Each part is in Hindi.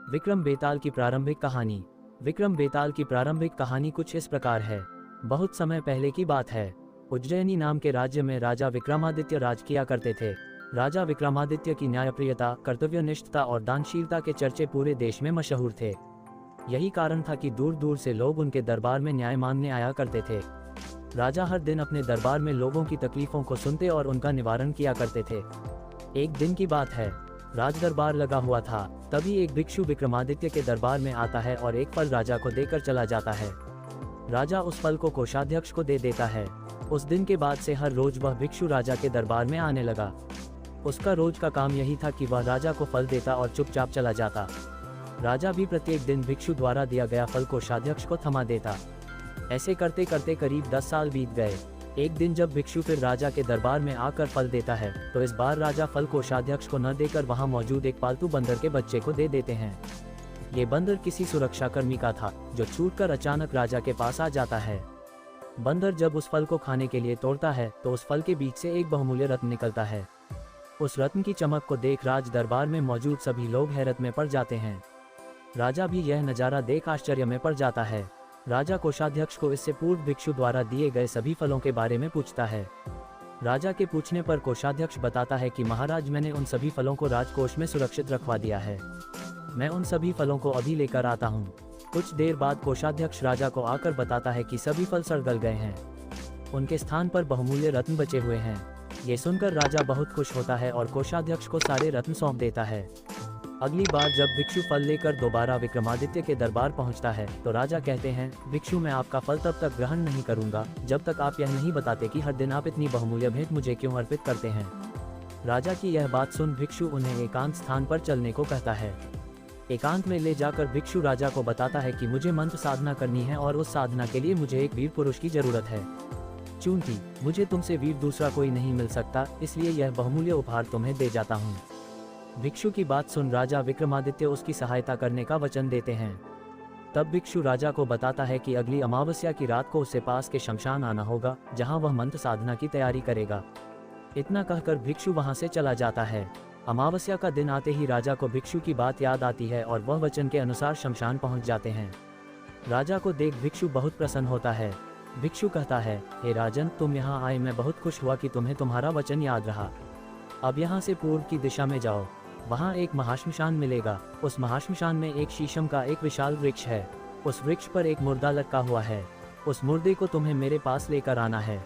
विक्रम बेताल की प्रारंभिक कहानी। विक्रम बेताल की प्रारंभिक कहानी कुछ इस प्रकार है। बहुत समय पहले की बात है। उज्जैनी नाम के राज्य में राजा विक्रमादित्य राज किया करते थे। राजा विक्रमादित्य की न्यायप्रियता, कर्तव्यनिष्ठता और दानशीलता के चर्चे पूरे देश में मशहूर थे। यही कारण था कि दूर दूर से लोग उनके दरबार में न्याय मांगने आया करते थे। राजा हर दिन अपने दरबार में लोगों की तकलीफों को सुनते और उनका निवारण किया करते थे। एक दिन की बात है, राज दरबार लगा हुआ था। तभी एक भिक्षु विक्रमादित्य के दरबार में आता है और एक फल राजा को देकर चला जाता है। राजा उस फल को कोषाध्यक्ष को दे देता है। उस दिन के बाद से हर रोज वह भिक्षु राजा के दरबार में आने लगा। उसका रोज का काम यही था कि वह राजा को फल देता और चुपचाप चला जाता। राजा भी प्रत्येक दिन भिक्षु द्वारा दिया गया फल कोषाध्यक्ष को थमा देता। ऐसे करते करते करीब 10 साल बीत गए। एक दिन जब भिक्षु फिर राजा के दरबार में आकर फल देता है, तो इस बार राजा फल कोषाध्यक्ष को न देकर वहां मौजूद एक पालतू बंदर के बच्चे को दे देते हैं। ये बंदर किसी सुरक्षाकर्मी का था, जो छूटकर अचानक राजा के पास आ जाता है। बंदर जब उस फल को खाने के लिए तोड़ता है, तो उस फल के बीच से एक बहुमूल्य रत्न निकलता है। उस रत्न की चमक को देख राज दरबार में मौजूद सभी लोग हैरत में पड़ जाते हैं। राजा भी यह नज़ारा देख आश्चर्य में पड़ जाता है। राजा कोषाध्यक्ष को इससे पूर्व भिक्षु द्वारा दिए गए सभी फलों के बारे में पूछता है। राजा के पूछने पर कोषाध्यक्ष बताता है कि महाराज, मैंने उन सभी फलों को राजकोष में सुरक्षित रखवा दिया है। मैं उन सभी फलों को अभी लेकर आता हूँ। कुछ देर बाद कोषाध्यक्ष राजा को आकर बताता है कि सभी फल सड़ गल गए हैं। उनके स्थान पर बहुमूल्य रत्न बचे हुए हैं। ये सुनकर राजा बहुत खुश होता है और कोषाध्यक्ष को सारे रत्न सौंप देता है। अगली बार जब भिक्षु फल लेकर दोबारा विक्रमादित्य के दरबार पहुंचता है, तो राजा कहते हैं, भिक्षु, मैं आपका फल तब तक ग्रहण नहीं करूंगा जब तक आप यह नहीं बताते कि हर दिन आप इतनी बहुमूल्य भेंट मुझे क्यों अर्पित करते हैं। राजा की यह बात सुन भिक्षु उन्हें एकांत स्थान पर चलने को कहता है। एकांत में ले जाकर भिक्षु राजा को बताता है कि मुझे मंत्र साधना करनी है और उस साधना के लिए मुझे एक वीर पुरुष की जरूरत है। चूंकि मुझे तुमसे वीर दूसरा कोई नहीं मिल सकता, इसलिए यह बहुमूल्य उपहार तुम्हें दे जाता हूँ। भिक्षु की बात सुन राजा विक्रमादित्य उसकी सहायता करने का वचन देते हैं। तब भिक्षु राजा को बताता है कि अगली अमावस्या की रात को उससे पास के शमशान आना होगा, जहां वह मंत्र साधना की तैयारी करेगा। इतना कहकर भिक्षु वहां से चला जाता है। अमावस्या का दिन आते ही राजा को भिक्षु की बात याद आती है और वह वचन के अनुसार शमशान पहुंच जाते हैं। राजा को देख भिक्षु बहुत प्रसन्न होता है। भिक्षु कहता है, हे राजन, तुम यहाँ आए, मैं बहुत खुश हुआ कि तुम्हें तुम्हारा वचन याद रहा। अब यहाँ से पूर्व की दिशा में जाओ, वहाँ एक महाश्मशान मिलेगा। उस महाश्मशान में एक शीशम का एक विशाल वृक्ष है। उस वृक्ष पर एक मुर्दा लटका हुआ है। उस मुर्दे को तुम्हें मेरे पास लेकर आना है।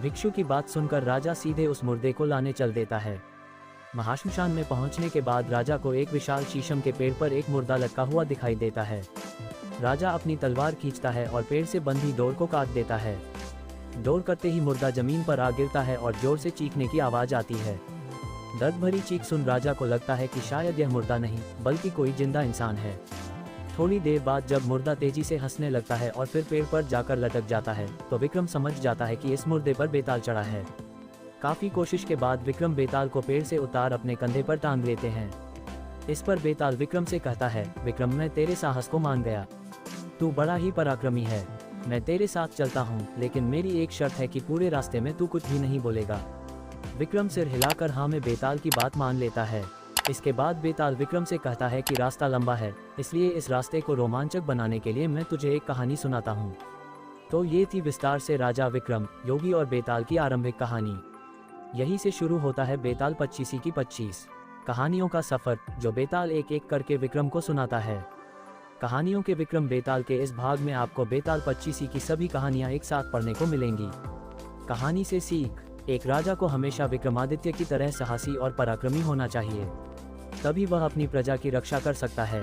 भिक्षु की बात सुनकर राजा सीधे उस मुर्दे को लाने चल देता है। महाश्मशान में पहुंचने के बाद राजा को एक विशाल शीशम के पेड़ पर एक मुर्दा लटका हुआ दिखाई देता है। राजा अपनी तलवार खींचता है और पेड़ से बंधी डोर को काट देता है। डोर करते ही मुर्दा जमीन पर आ गिरता है और जोर से चीखने की आवाज आती है। दर्द भरी चीख सुन राजा को लगता है कि शायद यह मुर्दा नहीं, बल्कि कोई जिंदा इंसान है। थोड़ी देर बाद जब मुर्दा तेजी से हंसने लगता है और फिर पेड़ पर जाकर लटक जाता है, तो विक्रम समझ जाता है कि इस मुर्दे पर बेताल चढ़ा है। काफी कोशिश के बाद विक्रम बेताल को पेड़ से उतार अपने कंधे पर टांग लेते हैं। इस पर बेताल विक्रम से कहता है, विक्रम, मैं तेरे साहस को मान गया। तू बड़ा ही पराक्रमी है। मैं तेरे साथ चलता हूँ, लेकिन मेरी एक शर्त है कि पूरे रास्ते में तू कुछ भी नहीं बोलेगा। विक्रम सिर हिलाकर हाँ में बेताल की बात मान लेता है। इसके बाद बेताल विक्रम से कहता है कि रास्ता लंबा है, इसलिए इस रास्ते को रोमांचक बनाने के लिए मैं तुझे एक कहानी सुनाता हूँ। तो ये थी विस्तार से राजा विक्रम, योगी और बेताल की आरंभिक कहानी। यहीं से शुरू होता है बेताल 25 की 25 कहानियों का सफर, जो बेताल एक एक करके विक्रम को सुनाता है। कहानियों के विक्रम बेताल के इस भाग में आपको बेताल 25 की सभी कहानियाँ एक साथ पढ़ने को मिलेंगी। कहानी से सीख। एक राजा को हमेशा विक्रमादित्य की तरह साहसी और पराक्रमी होना चाहिए, तभी वह अपनी प्रजा की रक्षा कर सकता है।